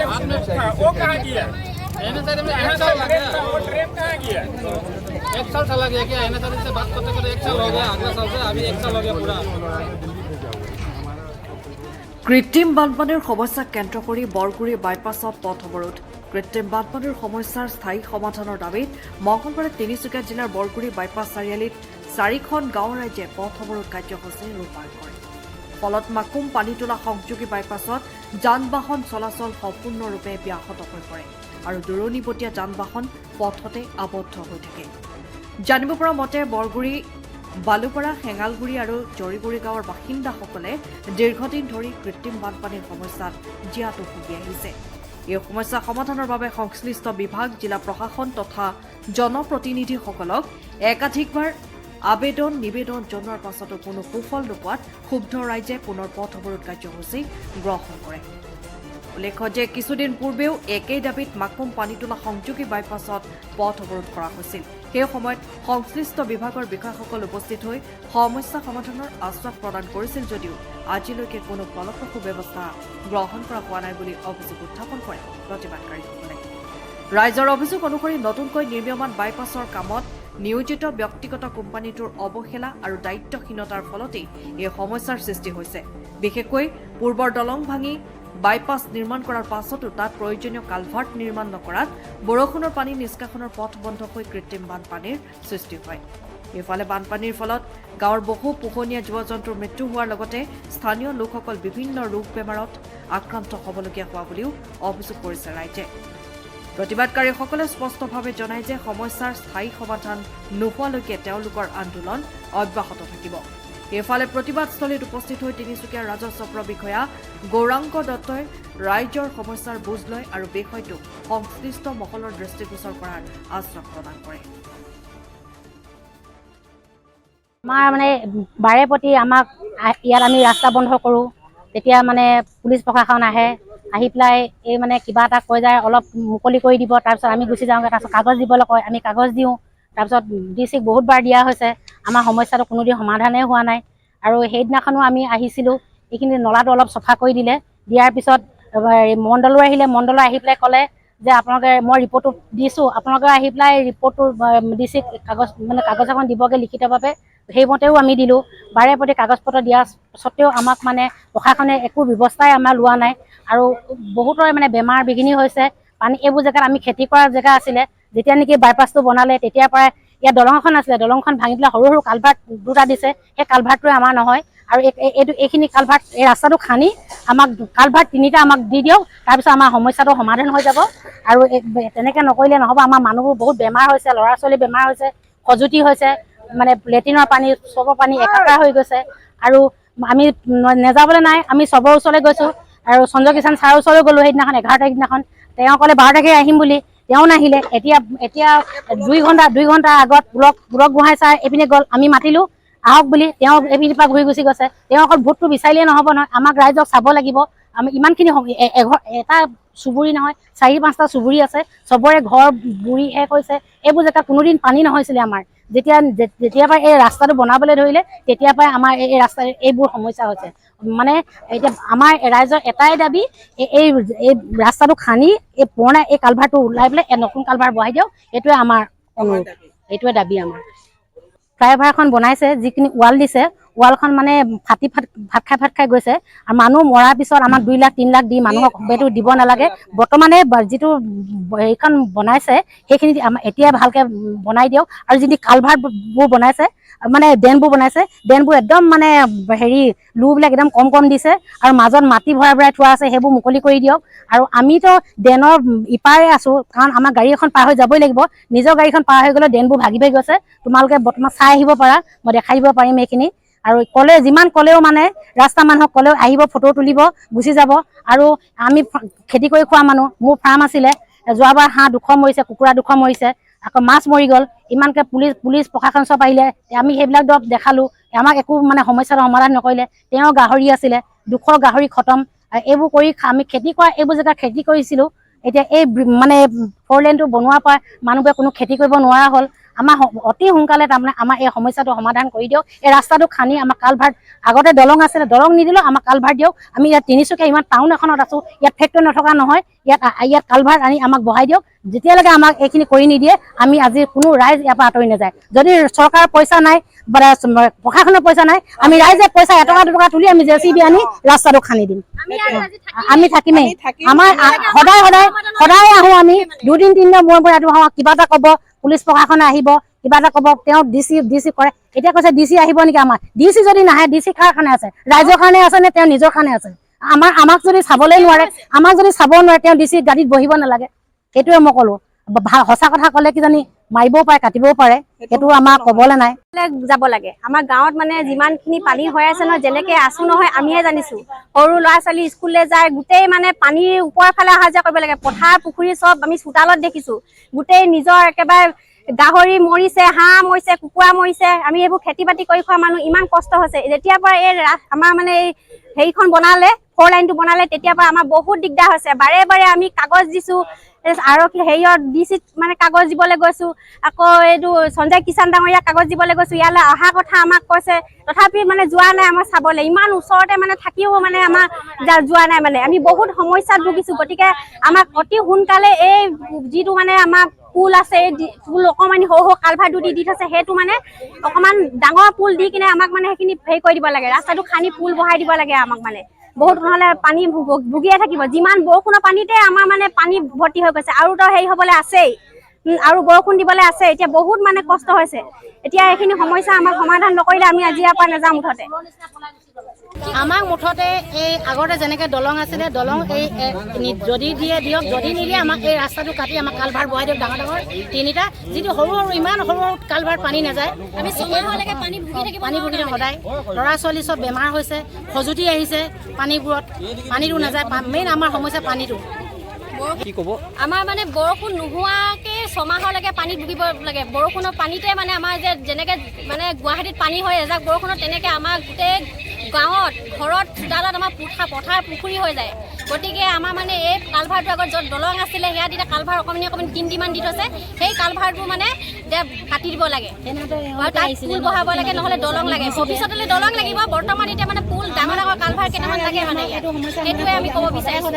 वो कहाँ गया? वो ट्रेन कहाँ गया? 1 साल चला गया क्या? एनएचआरसी से बात करते करते 1 साल हो गया, अगला साल से अभी 1 साल हो गया पूरा। কৃত্ৰিম বানপানীৰ সমস্যাক কেন্দ্ৰ কৰি বৰগুৰি বাইপাছত পথ অৱৰোধ। কৃত্ৰিম বানপানীৰ সমস্যাৰ স্থায়ী সমাধানৰ দাবীত মঙলবাৰে তিনিচুকীয়া জিলাৰ বৰগুৰি বাইপাছ চাৰিআলিত 4খন গাঁৱৰ ৰাইজে পথ অৱৰোধ কাৰ্যসূচী ৰূপায়ণ কৰে। ফলত মাকুম পানীতোলা সংযোগী বাইপাছত যান বাহন চলাচল সম্পূৰ্ণৰূপে ব্যাহত হৈ পৰে আৰু দূৰণিবতীয়া যান বাহন পথতে আবদ্ধ হৈ থাকে। জানিব পৰা মতে বৰগুৰি বালুপাৰা হেঙালগুৰি আৰু জৰিগুৰি গাঁৱৰ বাসিন্দাসকলে দীৰ্ঘদিন ধৰি কৃত্ৰিম বানপানীৰ সমস্যাত জীয়াতু ভুগি আহিছে। এই সমস্যা সমাধানৰ বাবে সংশ্লিষ্ট বিভাগ, জিলা প্ৰশাসন তথা জনপ্ৰতিনিধিসকলক একাধিকবাৰ নিবেদন জনোৱাৰ পাছতো কোনো সুফল নোপোৱাত ক্ষুব্ধ ৰাইজে পুনৰ পথ অৱৰোধ কাৰ্যসূচী গ্ৰহণ কৰে। উল্লেখ্য যে কিছুদিন পূৰ্বেও একেই দাবীত মাকুম পানীতোলা সংযোগী বাইপাছত পথ অৱৰোধ কৰা হৈছিল। সেই সময়ত সংশ্লিষ্ট বিভাগৰ বিষয়াসকল উপস্থিত হৈ সমস্যা সমাধানৰ আশ্বাস প্ৰদান কৰিছিল যদিও আজিলৈকে কোনো ফলপ্ৰসূ ব্যৱস্থা গ্ৰহণ কৰা হোৱা নাই বুলি অভিযোগ উত্থাপন কৰে প্ৰতিবাদকাৰীসকলে। ৰাইজৰ অভিযোগ অনুসৰি নতুনকৈ নিৰ্মীয়মান বাইপাছৰ কামত নিয়োজিত ব্যক্তিগত কোম্পানীটোৰ অৱহেলা আৰু দায়িত্বহীনতাৰ ফলতেই এই সমস্যাৰ সৃষ্টি হৈছে। বিশেষকৈ পূৰ্বৰ দলং ভাঙি বাইপাছ নিৰ্মাণ কৰাৰ পাছতো তাত প্ৰয়োজনীয় কালভাৰ্ট নিৰ্মাণ নকৰাত বৰষুণৰ পানী নিষ্কাশনৰ পথ বন্ধ হৈ কৃত্ৰিম বানপানীৰ সৃষ্টি হয়। ইফালে বানপানীৰ ফলত গাঁৱৰ বহু পোহনীয়া জীৱ জন্তুৰ মৃত্যু হোৱাৰ লগতে স্থানীয় লোকসকল বিভিন্ন ৰোগ বেমাৰত আক্ৰান্ত হ'বলগীয়া হোৱা বুলিও অভিযোগ কৰিছে ৰাইজে। প্ৰতিবাদকাৰীসকলে স্পষ্টভাৱে জনায় যে সমস্যাৰ স্থায়ী সমাধান নোহোৱালৈকে তেওঁলোকৰ আন্দোলন অব্যাহত থাকিব। ইফালে প্ৰতিবাদস্থলীত উপস্থিত হৈ তিনিচুকীয়াৰ ৰাজস্ব বিষয়া গৌৰাংগ দত্তই ৰাইজৰ সমস্যাৰ বুজ লয় আৰু বিষয়টো সংশ্লিষ্ট মহলৰ দৃষ্টিগোচৰ কৰাৰ আশ্বাস প্ৰদান কৰে। আমাৰ মানে বাৰে প্ৰতি আমাক ইয়াত আমি ৰাস্তা বন্ধ কৰোঁ, তেতিয়া মানে পুলিচ প্ৰশাসন আহে, আহি পেলাই এই মানে কিবা এটা কৈ যায়, অলপ মুকলি কৰি দিব, তাৰপিছত আমি গুচি যাওঁগৈ। তাৰপিছত কাগজ দিবলৈ কয়, আমি কাগজ দিওঁ। তাৰপিছত ডিচিক বহুতবাৰ দিয়া হৈছে, আমাৰ সমস্যাটো কোনোদিন সমাধানেই হোৱা নাই। আৰু সেইদিনাখনো আমি আহিছিলোঁ, এইখিনি নলাটো অলপ চফা কৰি দিলে। দিয়াৰ পিছত মণ্ডলো আহিলে, মণ্ডলে আহি পেলাই ক'লে যে আপোনালোকে, মই ৰিপৰ্টটো দিছোঁ, আপোনালোকে আহি পেলাই ৰিপৰ্টটো ডিচিক কাগজ এখন দিবগৈ লিখিতভাৱে। সেইমতেও আমি দিলোঁ। বাৰে প্ৰতি কাগজ পত্ৰ দিয়া স্বত্তেও আমাক মানে প্ৰশাসনে একো ব্যৱস্থাই আমাৰ লোৱা নাই। আৰু বহুতৰে মানে বেমাৰ বিঘিনি হৈছে। পানী এইবোৰ জেগাত আমি খেতি কৰা জেগা আছিলে, যেতিয়া নেকি বাইপাছটো বনালে তেতিয়াৰ পৰাই ইয়াত দলং এখন আছিলে, দলংখন ভাঙি পেলাই সৰু সৰু কালভাৰ্ট দুটা দিছে। সেই কালভাৰ্টটোৱে আমাৰ নহয়। আৰু এইখিনি কালভাৰ্ট, এই ৰাস্তাটো খান্দি আমাক কালভাৰ্ট 3টা আমাক দি দিয়ক, তাৰপিছত আমাৰ সমস্যাটো সমাধান হৈ যাব। আৰু তেনেকৈ নকৰিলে নহ'ব। আমাৰ মানুহবোৰ বহুত বেমাৰ হৈছে, ল'ৰা ছোৱালী বেমাৰ হৈছে, খজুতি হৈছে, মানে লেট্ৰিনৰ পানী, চবৰ পানী একাকাৰ হৈ গৈছে। আৰু আমি নেযাবলৈ নাই, আমি চবৰ ওচৰলৈ গৈছোঁ। আৰু সঞ্জয় কিষাণ ছাৰৰ ওচৰলৈ গ'লোঁ সেইদিনাখন, 11 তাৰিখ দিনাখন। তেওঁ ক'লে 12 তাৰিখে আহিম বুলি, তেওঁ নাহিলে। এতিয়া 2 ঘণ্টা আগত পুলক গোহাঁই ছাৰ এইপিনে গ'ল, আমি মাতিলোঁ আহক বুলি, তেওঁ এইপিনিৰ পৰা ঘূৰি গুচি গৈছে। তেওঁ অকল ভোটটো বিচাৰিলেই নহ'ব নহয়, আমাক ৰাইজক চাব লাগিব। আমি ইমানখিনি এটা চুবুৰী নহয়, 4-5টা চুবুৰী আছে, চবৰে ঘৰ বুৰি শেষ হৈছে। এইবোৰ জেগাত কোনোদিন পানী নহৈছিলে আমাৰ। যেতিয়াৰ পৰা এই ৰাস্তাটো বনাবলৈ ধৰিলে তেতিয়াৰ পৰাই আমাৰ এই ৰাস্তাৰ এইবোৰ সমস্যা হৈছে। মানে এতিয়া আমাৰ ৰাইজৰ এটাই দাবী, এই ৰাস্তাটো খান্দি এই পুৰণা এই কালভাৰটো ওলাই পেলাই নতুন কালভাৰ বহাই দিয়ক। এইটোৱে আমাৰ অনুৰোধ, এইটোৱে দাবী আমাৰ। ফ্লাইঅভাৰ এখন বনাইছে, যিখিনি ৱাল দিছে, ৱালখন মানে ভাত খাই গৈছে। আৰু মানুহ মৰাৰ পিছত আমাক 2 লাখ 3 লাখ দি মানুহক সেইটো দিব নালাগে। বৰ্তমানে যিটো হেৰিখন বনাইছে সেইখিনি এতিয়া ভালকে বনাই দিয়ক। আৰু যিখিনি কালভাৰবোৰ বনাইছে, মানে ড্ৰেইনবোৰ বনাইছে, ড্ৰেইনবোৰ একদম মানে লোবিলাক একদম কম দিছে। আৰু মাজত মাটি ভৰাই থোৱা আছে, সেইবোৰ মুকলি কৰি দিয়ক। আৰু আমিতো ড্ৰেইনৰ ইপাৰে আছোঁ, কাৰণ আমাৰ গাড়ী এখন পাৰ হৈ যাবই লাগিব। নিজৰ গাড়ীখন পাৰ হৈ গ'লে ড্ৰেইনবোৰ ভাগি গৈছে। তোমালোকে বৰ্তমান চাই আহিব পাৰা, মই দেখাই দিব পাৰিম এইখিনি। আৰু যিমান ক'লেও মানে ৰাস্তা মানুহক ক'লেও আহিব, ফটো তুলিব, গুচি যাব। আৰু আমি খেতি কৰি খোৱা মানুহ, মোৰ ফাৰ্ম আছিলে, যোৱাবাৰ হাঁহ 200 মৰিছে, কুকুৰা 200 মৰিছে, আকৌ মাছ মৰি গ'ল। ইমানকৈ পুলিচ প্ৰশাসন চব আহিলে, আমি সেইবিলাক দৰৱ দেখালোঁ, আমাক একো মানে সমস্যাটো সমাধান নকৰিলে। তেওঁ গাহৰি আছিলে, 200 গাহৰি খতম। এইবোৰ কৰি আমি খেতি কৰা, এইবোৰ জেগাত খেতি কৰিছিলোঁ। এতিয়া এই মানে লেনটো বনোৱাৰ পৰা মানুহবোৰে কোনো খেতি কৰিব নোৱাৰা হ'ল। আমাৰ অতি সোনকালে তাৰমানে আমাৰ এই সমস্যাটো সমাধান কৰি দিয়ক। এই ৰাস্তাটো খানি আমাৰ কালভাৰ্ট, আগতে দলং আছিলে, দলং নিদিলেও আমাৰ কালভাৰ্ট দিয়ক। আমি ইয়াত তিনিচুকীয়া ইমান টাউন এখনত আছোঁ, ইয়াত ফেক্টৰী নথকা নহয়, ইয়াত কালভাৰ্ট আনি আমাক বহাই দিয়ক। যেতিয়ালৈকে আমাক এইখিনি কৰি নিদিয়ে আমি আজি কোনো ৰাইজ ইয়াৰ পৰা আঁতৰি নাযায়। যদি চৰকাৰৰ পইচা নাই বা প্ৰশাসনৰ পইচা নাই, আমি ৰাইজে পইচা এটকা দুটকা তুলি আমি JCB আনি ৰাস্তাটো খান্দি দিম। আমি থাকিমেই। আমাৰ সদায় আহোঁ আমি, 2 দিন 3 দিনৰ মূৰে মূৰে আহোঁ। কিবা এটা ক'ব, পুলিচ প্ৰশাসনে আহিব, কিবা এটা ক'ব, তেওঁ ডিচি কৰে। এতিয়া কৈছে ডিচি আহিব নেকি? আমাৰ ডিচি যদি নাহে, ডিচি কাৰ কাৰণে আছে? ৰাইজৰ কাৰণে আছে নে তেওঁ নিজৰ কাৰণে আছে? আমাক যদি চাবলৈ নোৱাৰে, তেওঁ ডিচি গাড়ীত বহিব নালাগে। সেইটোৱে মই ক'লো। সঁচা কথা ক'লে কিজানি মাৰিবও পাৰে, কাটিবও পাৰে, সেইটো আমাৰ ক'বলৈ নাই। যাব লাগে। আমাৰ গাঁৱত মানে যিমানখিনি পানী হৈ আছে নহয়, যেনেকে আছো নহয় আমিহে জানিছো। সৰু ল'ৰা ছোৱালী স্কুললৈ যায়, গোটেই মানে পানীৰ ওপৰৰ ফালে অহা যোৱা কৰিব লাগে। পথাৰ পুখুৰী চব আমি চোতালত দেখিছো। গোটেই নিজৰ একেবাৰে গাহৰি মৰিছে, হাঁহ মৰিছে, কুকুৰা মৰিছে। আমি এইবোৰ খেতি বাতি কৰি খোৱা মানুহ, ইমান কষ্ট হৈছে। যেতিয়াৰ পৰা এই আমাৰ মানে এই হেৰিখন বনালে, 4 লাইনটো বনালে, তেতিয়াৰ পৰা আমাৰ বহুত দিগদাৰ হৈছে। বাৰে বাৰে আমি কাগজ দিছো, আৰু হেৰিয়ত ডিচিত মানে কাগজ দিবলৈ গৈছো। আকৌ এইটো সঞ্জয় কিষাণ ডাঙৰীয়া কাগজ দিবলৈ গৈছো। ইয়ালৈ অহা কথা আমাক কৈছে, তথাপি মানে যোৱা নাই আমাৰ চাবলৈ। ইমান ওচৰতে মানে থাকিও মানে আমাৰ যোৱা নাই। মানে আমি বহুত সমস্যাত ভুগিছো। গতিকে আমাক অতি সোনকালে এই যিটো মানে আমাৰ পুল আছে, এই পুল অকণমানি সৰু সৰু কালভাৰ্ট দি থৈছে, সেইটো মানে অকণমান ডাঙৰ পুল দি কিনে আমাক মানে সেইখিনি হেৰি কৰি দিব লাগে। ৰাস্তাটো খানি পুল বহাই দিব লাগে আমাক। মানে বহুত নহ'লে পানী ভুগিয়ে থাকিব। যিমান বৰষুণৰ পানীতে আমাৰ মানে পানী ভৰ্তি হৈ গৈছে, আৰু তো হেৰি হ'বলৈ আছেই, আৰু বৰষুণ দিবলৈ আছে। এতিয়া বহুত মানে কষ্ট হৈছে। এতিয়া এইখিনি সমস্যা আমাক সমাধান নকৰিলে আমি আজি ইয়াৰ পৰা নাযাওঁ মুঠতে। আমাক মুঠতে এই আগতে যেনেকৈ দলং আছিলে, দলং এই যদি দিয়ে দিয়ক, যদি নিদিয়ে আমাক এই ৰাস্তাটো কাটি আমাক কালভাৰ্ট বহাই দিয়ক। ডাঙৰ ডাঙৰ 3টা, যিটো সৰু ইমান সৰু কালভাৰ্ট পানী নাযায়। আমি পানী ভুগি থাকোঁ সদায়। ল'ৰা ছোৱালী চব বেমাৰ হৈছে, খজুতি আহিছে পানীবোৰত, পানীটো নাযায়। মেইন আমাৰ সমস্যা পানীটো। আমাৰ মানে বৰষুণ নোহোৱাকৈ 6 মাহলৈকে পানীত ভুগিব লাগে। বৰষুণৰ পানীতে মানে আমাৰ যেনেকৈ মানে গুৱাহাটীত পানী হয় এজাক বৰষুণত, তেনেকৈ আমাৰ গোটেই গাঁৱত ঘৰত চোতালত আমাৰ পথাৰ পুখুৰী হৈ যায়। গতিকে আমাৰ মানে এই কালভাৰটো আগত য'ত দলং আছিলে, সেয়া তেতিয়া কালভাৰ অকণমানি 3 মান দি থৈছে। সেই কালভাৰটো মানে কাটি দিব লাগে, তাত পুল বহাব লাগে, নহ'লে দলং লাগে। ভৱিষ্যতলৈ দলং লাগিব। বৰ্তমান এতিয়া মানে পুল, ডাঙৰ ডাঙৰ কালভাৰ কেইটামান লাগে। মানে সেইটোৱে আমি ক'ব বিচাৰিছোঁ।